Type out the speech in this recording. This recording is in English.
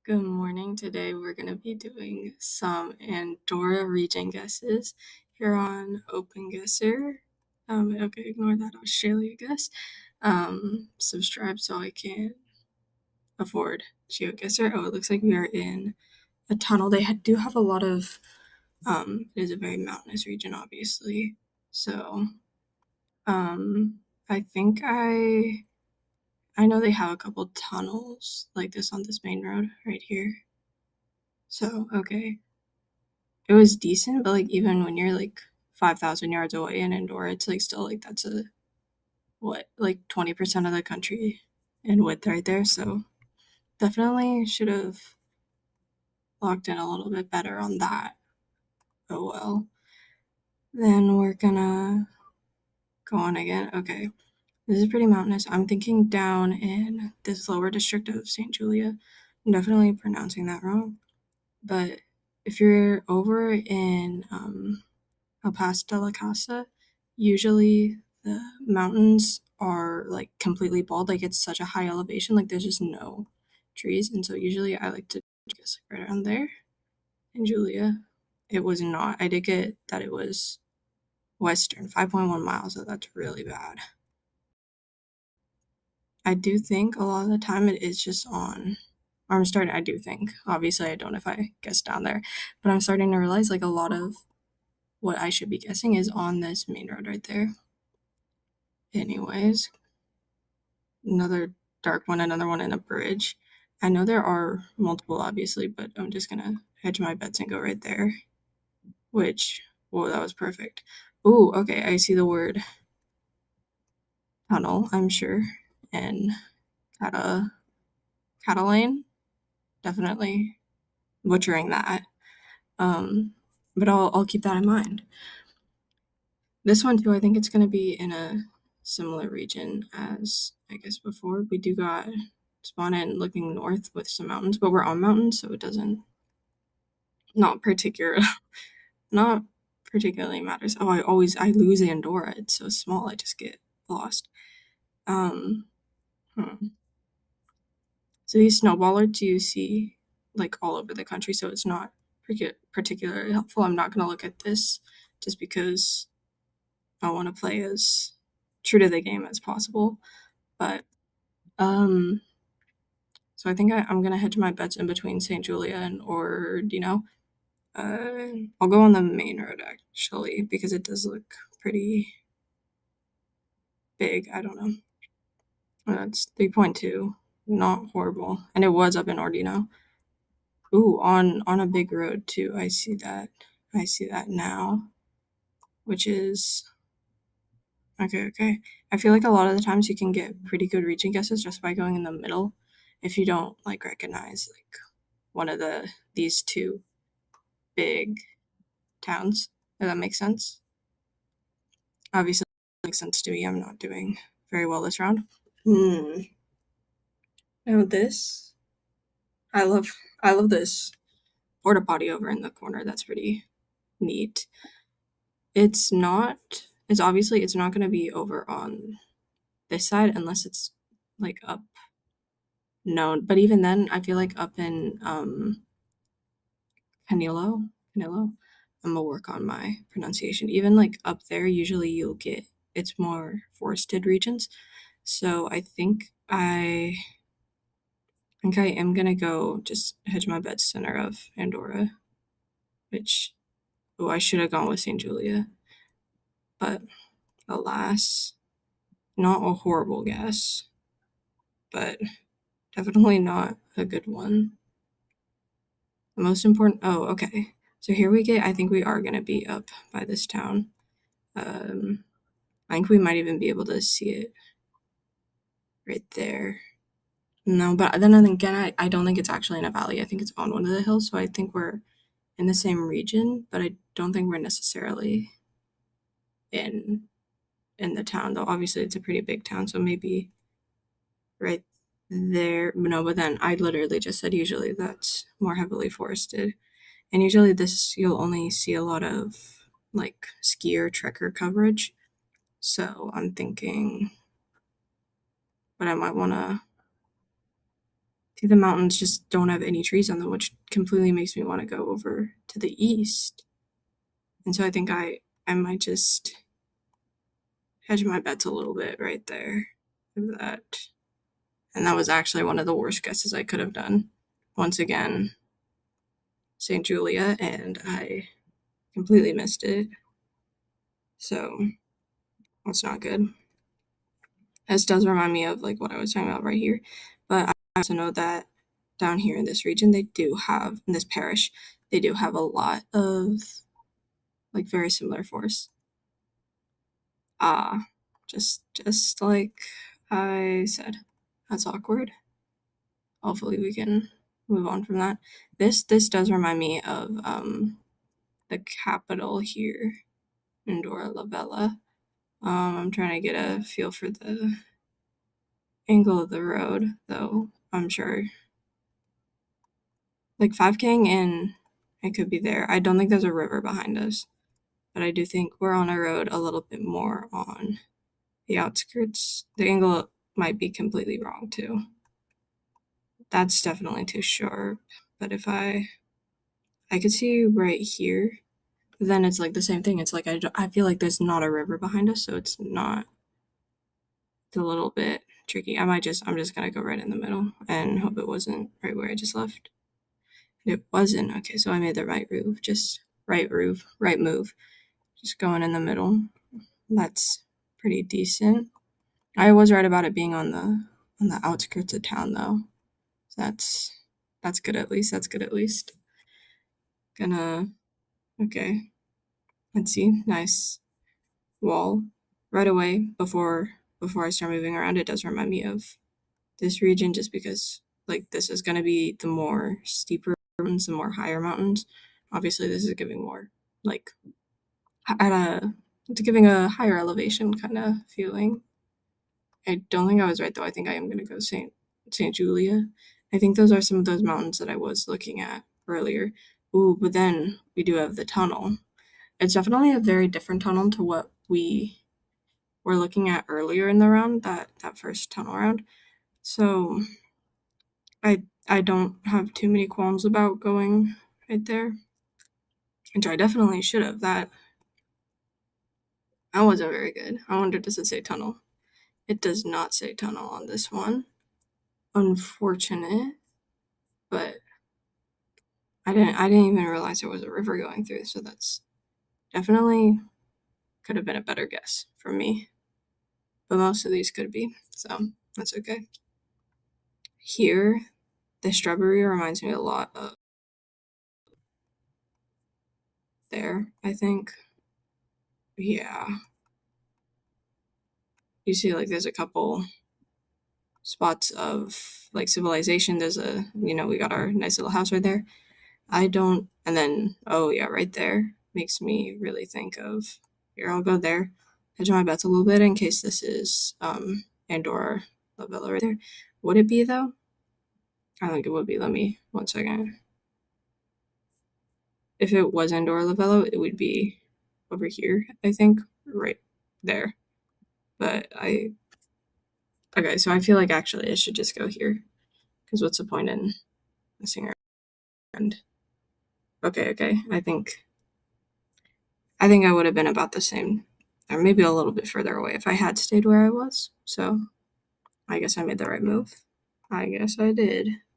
Good morning. Today we're going to be doing some Andorra region guesses here on OpenGuessr. Okay, ignore that Australia guess. Subscribe so I can afford GeoGuessr. Oh, it looks like we are in a tunnel. They do have a lot of, it is a very mountainous region, obviously. So, I think I know they have a couple tunnels like this on this main road right here. So, okay. It was decent, but like even when you're like 5,000 yards away in Andorra, it's like still like that's a what, like 20% of the country in width right there. So definitely should have locked in a little bit better on that. Oh well. Then we're gonna go on again. Okay. This is pretty mountainous. I'm thinking down in this lower district of St. Julia. I'm definitely pronouncing that wrong. But if you're over in El Paso de la Casa, usually the mountains are like completely bald. Like it's such a high elevation, like there's just no trees. And so usually I like to guess like right around there in Julia. It was not. I did get that it was western, 5.1 miles, so that's really bad. I do think a lot of the time it is just on. Or I'm starting, I do think. Obviously, I don't if I guess down there. But I'm starting to realize like a lot of what I should be guessing is on this main road right there. Anyways, another dark one, another one in a bridge. I know there are multiple, obviously, but I'm just gonna hedge my bets and go right there. Which, whoa, that was perfect. Ooh, okay, I see the word tunnel, I'm sure, and Catalan, definitely butchering that. Um, but I'll keep that in mind. This one too, I think it's gonna be in a similar region as I guess before. We do got spawn in looking north with some mountains, but we're on mountains, so it doesn't not particular not particularly matters. Oh, I lose Andorra. It's so small. I just get lost. Um, hmm. So these snowballers you see like all over the country, so it's not particularly helpful. I'm not gonna look at this just because I want to play as true to the game as possible. But um, so I think I'm gonna hedge my bets in between St. Julia and Ordino. I'll go on the main road actually because it does look pretty big. I don't know. It's 3.2, not horrible, and it was up in Ordino. Ooh, on a big road too. I see that. I see that now, which is okay. Okay, I feel like a lot of the times you can get pretty good reaching guesses just by going in the middle, if you don't like recognize like one of these two big towns. Does that make sense? Obviously, it makes sense to me. I'm not doing very well this round. Hmm. Now this, I love. I love this porta potty over in the corner. That's pretty neat. It's not. It's obviously it's not going to be over on this side unless it's like up known. But even then, I feel like up in Canelo. I'm gonna work on my pronunciation. Even like up there, usually you'll get it's more forested regions. So I think I am gonna go just hedge my bets center of Andorra, which oh I should have gone with St. Julia, but alas, not a horrible guess, but definitely not a good one. The most important. Oh, okay. So here we get. I think we are gonna be up by this town. Um, I think we might even be able to see it right there. No, but then again, I don't think it's actually in a valley. I think it's on one of the hills. So I think we're in the same region, but I don't think we're necessarily in in the town. Though obviously it's a pretty big town, so maybe right there. No, but then I literally just said usually that's more heavily forested, and usually this you'll only see a lot of like skier trekker coverage. So I'm thinking, but I might want to the mountains just don't have any trees on them, which completely makes me want to go over to the east. And so I think I might just hedge my bets a little bit right there. That. And that was actually one of the worst guesses I could have done. Once again, St. Julia, and I completely missed it. So that's not good. This does remind me of like what I was talking about right here. But I also know that down here in this region, they do have, in this parish, they do have a lot of like very similar forests. Just like I said. That's awkward. Hopefully we can move on from that. This does remind me of the capital here, Andorra La Vella. I'm trying to get a feel for the angle of the road, though. I'm sure like 5K and it could be there. I don't think there's a river behind us, but I do think we're on a road a little bit more on the outskirts. The angle might be completely wrong too. That's definitely too sharp. But if I could see right here, then it's like the same thing. It's like I feel like there's not a river behind us, so it's not. It's a little bit tricky. I'm just gonna go right in the middle and hope it wasn't right where I just left. It wasn't. Okay, so I made the right move. Just right move. Just going in the middle. That's pretty decent. I was right about it being on the outskirts of town though. So that's good at least. That's good at least. Gonna okay. Let's see. Nice wall right away before I start moving around. It does remind me of this region just because like this is going to be the more steeper mountains, the more higher mountains. Obviously, this is giving more like at a it's giving a higher elevation kind of feeling. I don't think I was right though. I think I am going to go Saint Julia. I think those are some of those mountains that I was looking at earlier. Ooh, but then we do have the tunnel. It's definitely a very different tunnel to what we were looking at earlier in the round, that first tunnel round. So I don't have too many qualms about going right there, which I definitely should have. That wasn't very good. I wonder, does it say tunnel? It does not say tunnel on this one. Unfortunate, but I didn't even realize there was a river going through. So that's definitely could have been a better guess for me. But most of these could be, so that's okay. Here, the strawberry reminds me a lot of there, I think. Yeah. You see, like, there's a couple spots of, like, civilization. There's we got our nice little house right there. And then, oh, yeah, right there makes me really think of, here, I'll go there, hedge my bets a little bit in case this is, Andorra, La Villa right there. Would it be, though? I think it would be. Let me, 1 second. If it was Andorra La Villa, it would be over here, I think, right there. But okay, so I feel like actually I should just go here. Because what's the point in messing around? Okay. I think I would have been about the same, or maybe a little bit further away if I had stayed where I was. So I guess I made the right move. I guess I did.